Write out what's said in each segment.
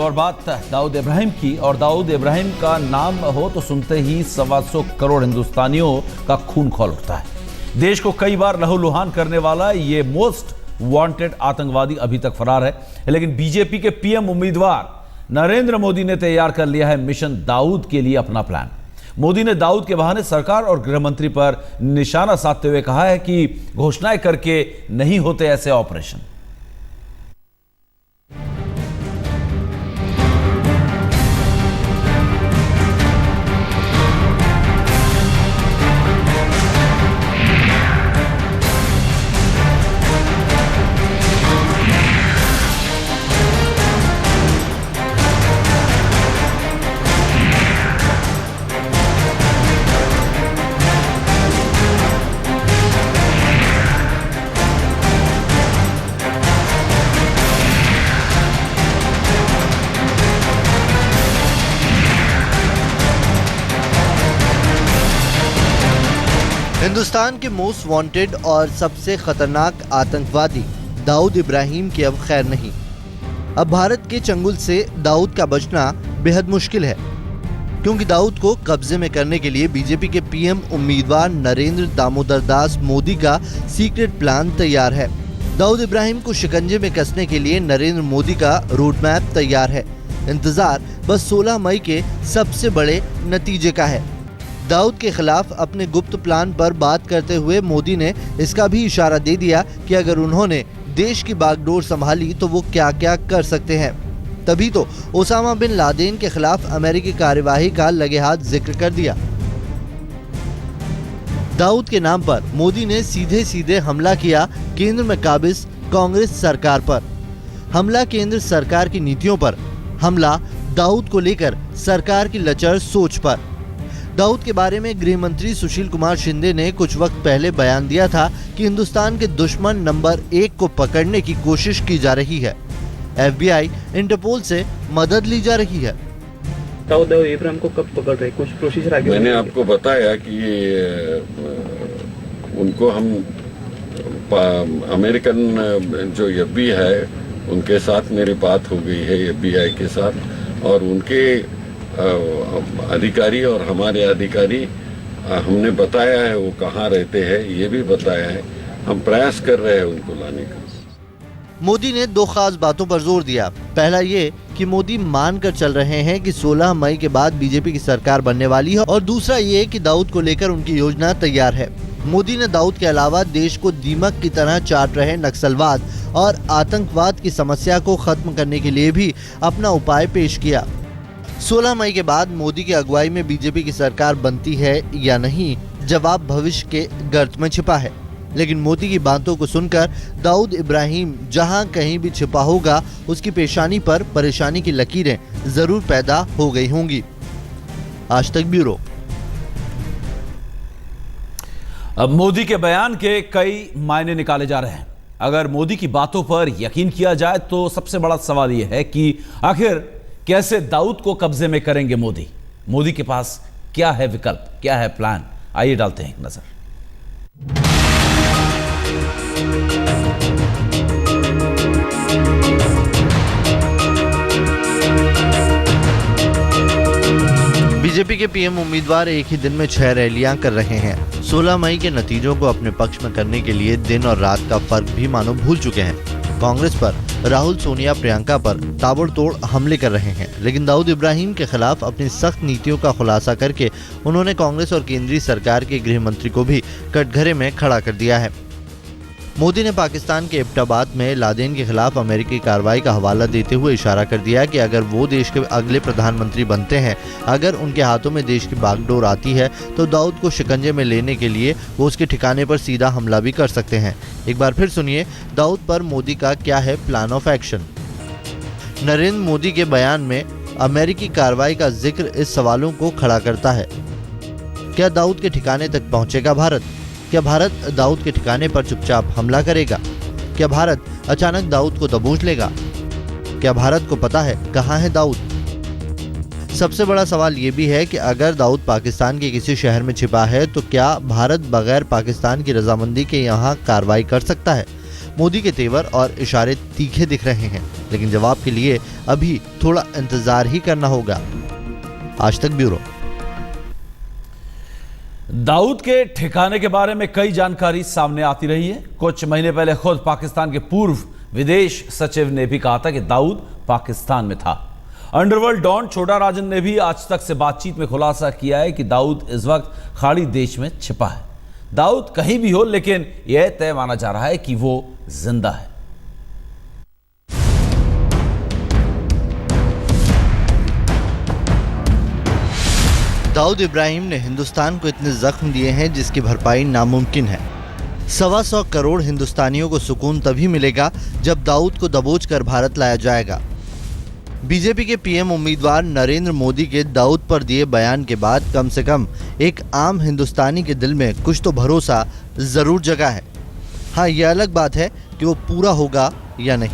और बात दाऊद इब्राहिम की। और दाऊद इब्राहिम का नाम हो तो सुनते ही 125 करोड़ हिंदुस्तानियों का खून खौल उठता है। देश को कई बार लहूलुहान करने वाला ये मोस्ट वांटेड आतंकवादी अभी तक फरार है, लेकिन बीजेपी के पीएम उम्मीदवार नरेंद्र मोदी ने तैयार कर लिया है मिशन दाऊद के लिए अपना प्लान। मोदी ने दाऊद के बहाने सरकार और गृह मंत्री पर निशाना साधते हुए कहा है कि घोषणाएं करके नहीं होते ऐसे ऑपरेशन। हिंदुस्तान के मोस्ट वांटेड और सबसे खतरनाक आतंकवादी दाऊद इब्राहिम की अब खैर नहीं। अब भारत के चंगुल से दाऊद का बचना बेहद मुश्किल है, क्योंकि दाऊद को कब्जे में करने के लिए बीजेपी के पीएम उम्मीदवार नरेंद्र दामोदर दास मोदी का सीक्रेट प्लान तैयार है। दाऊद इब्राहिम को शिकंजे में कसने के लिए नरेंद्र मोदी का रोड मैप तैयार है। इंतजार बस 16 मई के सबसे बड़े नतीजे का है। दाऊद के खिलाफ अपने गुप्त प्लान पर बात करते हुए मोदी ने इसका भी इशारा दे दिया कि अगर उन्होंने देश की बागडोर संभाली तो वो क्या क्या कर सकते हैं। तभी तो ओसामा बिन लादेन के खिलाफ अमेरिकी कार्यवाही का लगे हाथ जिक्र कर दिया। दाऊद के नाम पर मोदी ने सीधे सीधे हमला किया केंद्र में काबिज कांग्रेस सरकार पर। हमला केंद्र सरकार की नीतियों पर, हमला दाऊद को लेकर सरकार की लचर सोच पर। दाऊद के बारे में गृह मंत्री सुशील कुमार शिंदे ने कुछ वक्त पहले बयान दिया था कि हिंदुस्तान के दुश्मन नंबर 1 को पकड़ने की कोशिश की जा रही है। FBI, इंटरपोल से मदद ली जा रही है। दाऊद इब्राहिम को कब पकड़ रहे, कुछ प्रोसीजर आगे? मैंने आपको बताया कि उनको हम अमेरिकन जो FBI है उनके साथ मेरी बात हो गई है, FBI के साथ, और उनके अधिकारी और हमारे अधिकारी हमने बताया है वो कहाँ रहते हैं, ये भी बताया है। हम प्रयास कर रहे हैं उनको लाने का। मोदी ने 2 खास बातों पर जोर दिया। पहला ये कि मोदी मानकर चल रहे हैं कि 16 मई के बाद बीजेपी की सरकार बनने वाली है, और दूसरा ये कि दाऊद को लेकर उनकी योजना तैयार है। मोदी ने दाऊद के अलावा देश को दीमक की तरह चाट रहे नक्सलवाद और आतंकवाद की समस्या को खत्म करने के लिए भी अपना उपाय पेश किया। 16 मई के बाद मोदी की अगुवाई में बीजेपी की सरकार बनती है या नहीं, जवाब भविष्य के गर्त में छिपा है। लेकिन मोदी की बातों को सुनकर दाऊद इब्राहिम जहां कहीं भी छिपा होगा, उसकी पेशानी पर परेशानी की लकीरें जरूर पैदा हो गई होंगी। आज तक ब्यूरो। अब मोदी के बयान के कई मायने निकाले जा रहे हैं। अगर मोदी की बातों पर यकीन किया जाए तो सबसे बड़ा सवाल यह है कि आखिर कैसे दाऊद को कब्जे में करेंगे मोदी। मोदी के पास क्या है विकल्प, क्या है प्लान? आइए डालते हैं एक नजर। बीजेपी के पीएम उम्मीदवार एक ही दिन में 6 रैलियां कर रहे हैं। 16 मई के नतीजों को अपने पक्ष में करने के लिए दिन और रात का फर्क भी मानो भूल चुके हैं। कांग्रेस पर राहुल, सोनिया, प्रियंका पर ताबड़तोड़ हमले कर रहे हैं, लेकिन दाऊद इब्राहिम के खिलाफ अपनी सख्त नीतियों का खुलासा करके उन्होंने कांग्रेस और केंद्रीय सरकार के गृह मंत्री को भी कटघरे में खड़ा कर दिया है। मोदी ने पाकिस्तान के एबटाबाद में लादेन के खिलाफ अमेरिकी कार्रवाई का हवाला देते हुए इशारा कर दिया कि अगर वो देश के अगले प्रधानमंत्री बनते हैं, अगर उनके हाथों में देश की बागडोर आती है, तो दाऊद को शिकंजे में लेने के लिए वो उसके ठिकाने पर सीधा हमला भी कर सकते हैं। एक बार फिर सुनिए दाऊद पर मोदी का क्या है plan of action. Narendra Modi के बयान में अमेरिकी कार्रवाई का जिक्र इस सवालों को खड़ा करता है। क्या दाऊद के ठिकाने तक पहुंचेगा भारत? क्या भारत दाऊद के ठिकाने पर चुपचाप हमला करेगा? क्या भारत अचानक दाऊद को दबोच लेगा? क्या भारत को पता है कहां है दाऊद? सबसे बड़ा सवाल ये भी है कि अगर दाऊद पाकिस्तान के किसी शहर में छिपा है तो क्या भारत बगैर पाकिस्तान की रजामंदी के यहाँ कार्रवाई कर सकता है? मोदी के तेवर और इशारे तीखे दिख रहे हैं, लेकिन जवाब के लिए अभी थोड़ा इंतजार ही करना होगा। आज तक ब्यूरो। दाऊद के ठिकाने के बारे में कई जानकारी सामने आती रही है। कुछ महीने पहले खुद पाकिस्तान के पूर्व विदेश सचिव ने भी कहा था कि दाऊद पाकिस्तान में था। अंडरवर्ल्ड डॉन छोटा राजन ने भी आज तक से बातचीत में खुलासा किया है कि दाऊद इस वक्त खाड़ी देश में छिपा है। दाऊद कहीं भी हो, लेकिन यह तय माना जा रहा है कि वो जिंदा है। दाऊद इब्राहिम ने हिंदुस्तान को इतने जख्म दिए हैं जिसकी भरपाई नामुमकिन है। 125 करोड़ हिंदुस्तानियों को सुकून तभी मिलेगा जब दाऊद को दबोच कर भारत लाया जाएगा। बीजेपी के पीएम उम्मीदवार नरेंद्र मोदी के दाऊद पर दिए बयान के बाद कम से कम एक आम हिंदुस्तानी के दिल में कुछ तो भरोसा जरूर जगा है। हाँ, यह अलग बात है कि वो पूरा होगा या नहीं।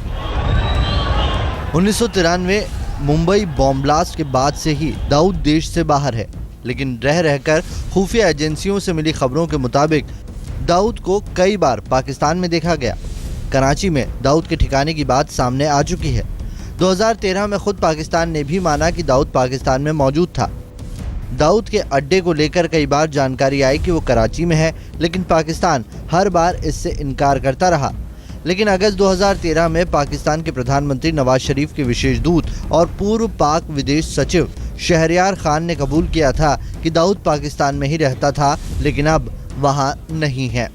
1993 मुंबई बॉम्ब ब्लास्ट के बाद से ही दाऊद देश से बाहर है, लेकिन रह रहकर खुफिया एजेंसियों से मिली खबरों के मुताबिक दाऊद को कई बार पाकिस्तान में देखा गया। कराची में दाऊद के ठिकाने की बात सामने आ चुकी है। 2013 में खुद पाकिस्तान ने भी माना कि दाऊद पाकिस्तान में मौजूद था। दाऊद के अड्डे को लेकर कई बार जानकारी आई कि वो कराची में है, लेकिन पाकिस्तान हर बार इससे इनकार करता रहा। लेकिन अगस्त 2013 में पाकिस्तान के प्रधानमंत्री नवाज शरीफ के विशेष दूत और पूर्व पाक विदेश सचिव शहरयार खान ने कबूल किया था कि दाऊद पाकिस्तान में ही रहता था, लेकिन अब वहां नहीं है।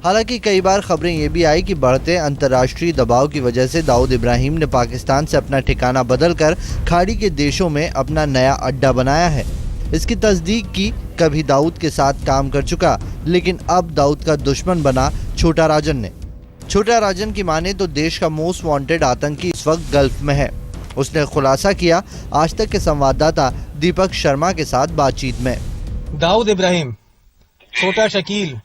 हालांकि कई बार खबरें ये भी आई कि बढ़ते अंतर्राष्ट्रीय दबाव की वजह से दाऊद इब्राहिम ने पाकिस्तान से अपना ठिकाना बदलकर खाड़ी के देशों में अपना नया अड्डा बनाया है। इसकी तस्दीक की कभी दाऊद के साथ काम कर चुका, लेकिन अब दाऊद का दुश्मन बना छोटा राजन ने। छोटा राजन की माने तो देश का मोस्ट वांटेड आतंकी इस वक्त गल्फ में है। उसने खुलासा किया आज तक के संवाददाता दीपक शर्मा के साथ बातचीत में। दाऊद इब्राहिम, छोटा शकील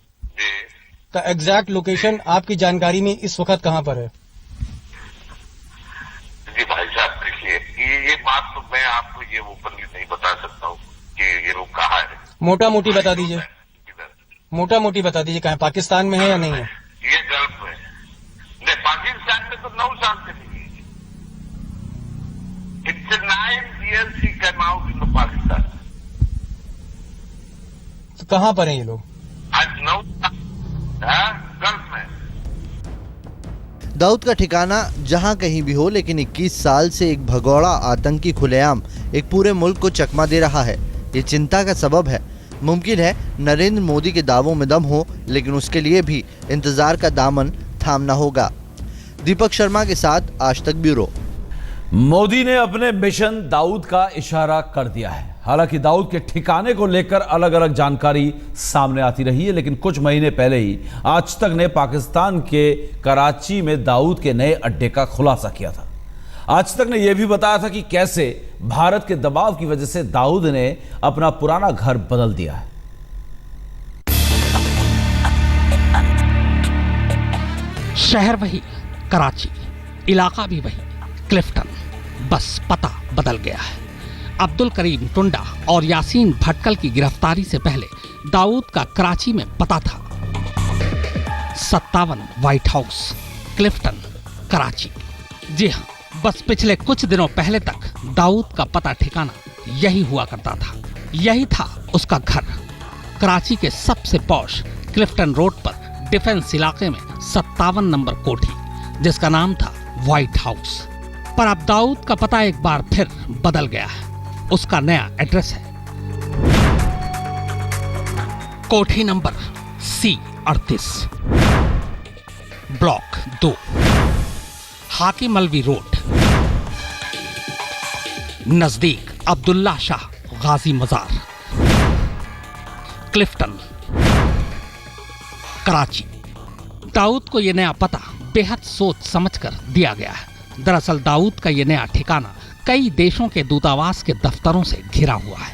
का एग्जैक्ट लोकेशन आपकी जानकारी में इस वक्त कहां पर है? जी भाई साहब, देखिए ये बात तो मैं आपको ये ओपनली नहीं बता सकता हूँ कि ये लोग कहाँ है। मोटा मोटी बता दीजिए, मोटा मोटी बता दीजिए कहाँ, पाकिस्तान में है या नहीं है? ये गल्फ में नहीं, पाकिस्तान में तो 9 साल से नहीं है। It's 9 years he came out in Pakistan. तो कहाँ पर हैं ये लोग? आज 9 गल्फ में। दाऊद का ठिकाना जहां कहीं भी हो, लेकिन 21 साल से एक भगोड़ा आतंकी खुलेआम एक पूरे मुल्क को चकमा दे रहा है। ये चिंता का सबब है। मुमकिन है नरेंद्र मोदी के दावों में दम हो, लेकिन उसके लिए भी इंतजार का दामन थामना होगा। दीपक शर्मा के साथ आज तक ब्यूरो। मोदी ने अपने मिशन दाऊद का इशारा कर दिया है। हालांकि दाऊद के ठिकाने को लेकर अलग अलग जानकारी सामने आती रही है, लेकिन कुछ महीने पहले ही आज तक ने पाकिस्तान के कराची में दाऊद के नए अड्डे का खुलासा किया था। आज तक ने यह भी बताया था कि कैसे भारत के दबाव की वजह से दाऊद ने अपना पुराना घर बदल दिया है। शहर वही, कराची, इलाका भी वही, क्लिफ्टन, बस पता बदल गया है। अब्दुल करीम टुंडा और यासीन भटकल की गिरफ्तारी से पहले दाऊद का कराची में पता था। 57 व्हाइट हाउस, क्लिफ्टन, कराची। जी हाँ, बस पिछले कुछ दिनों पहले तक दाऊद का पता ठिकाना यही हुआ करता था। यही था उसका घर, कराची के सबसे पॉश क्लिफ्टन रोड पर डिफेंस इलाके में 57 नंबर कोठी, जिसका नाम था व्हाइट हाउस। पर अब दाऊद का पता एक बार फिर बदल गया है। उसका नया एड्रेस है कोठी नंबर C38, ब्लॉक 2, हाकिम अलवी रोड, नजदीक अब्दुल्ला शाह गाजी मजार, क्लिफ्टन, कराची। दाऊद को यह नया पता बेहद सोच समझकर दिया गया है। दरअसल दाऊद का यह नया ठिकाना कई देशों के दूतावास के दफ्तरों से घिरा हुआ है,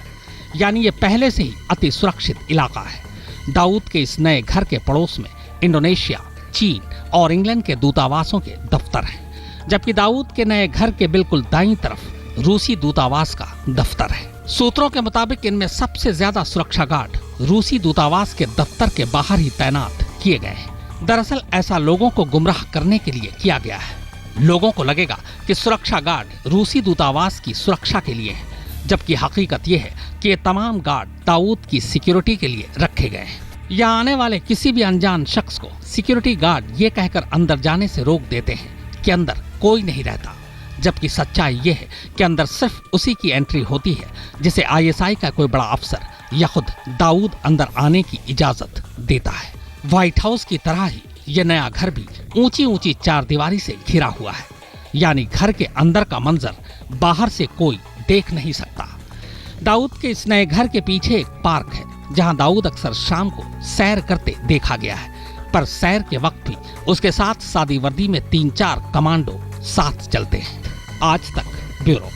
यानी ये पहले से ही अति सुरक्षित इलाका है। दाऊद के इस नए घर के पड़ोस में इंडोनेशिया, चीन और इंग्लैंड के दूतावासों के दफ्तर हैं, जबकि दाऊद के नए घर के बिल्कुल दाईं तरफ रूसी दूतावास का दफ्तर है। सूत्रों के मुताबिक इनमें सबसे ज्यादा सुरक्षा गार्ड रूसी दूतावास के दफ्तर के बाहर ही तैनात किए गए हैं। दरअसल ऐसा लोगों को गुमराह करने के लिए किया गया है। लोगों को लगेगा कि सुरक्षा गार्ड रूसी दूतावास की सुरक्षा के लिए है, जबकि हकीकत यह है कि ये तमाम गार्ड दाऊद की सिक्योरिटी के लिए रखे गए हैं। या आने वाले किसी भी अनजान शख्स को सिक्योरिटी गार्ड ये कहकर अंदर जाने से रोक देते हैं कि अंदर कोई नहीं रहता, जबकि सच्चाई ये है कि अंदर सिर्फ उसी की एंट्री होती है जिसे आईएसआई का कोई बड़ा अफसर या खुद दाऊद अंदर आने की इजाजत देता है। व्हाइट हाउस की तरह ही ये नया घर भी ऊंची ऊंची चारदीवारी से घिरा हुआ है, यानी घर के अंदर का मंजर बाहर से कोई देख नहीं सकता। दाऊद के इस नए घर के पीछे एक पार्क है जहां दाऊद अक्सर शाम को सैर करते देखा गया है, पर सैर के वक्त भी उसके साथ सादी वर्दी में 3-4 कमांडो साथ चलते हैं। आज तक ब्यूरो।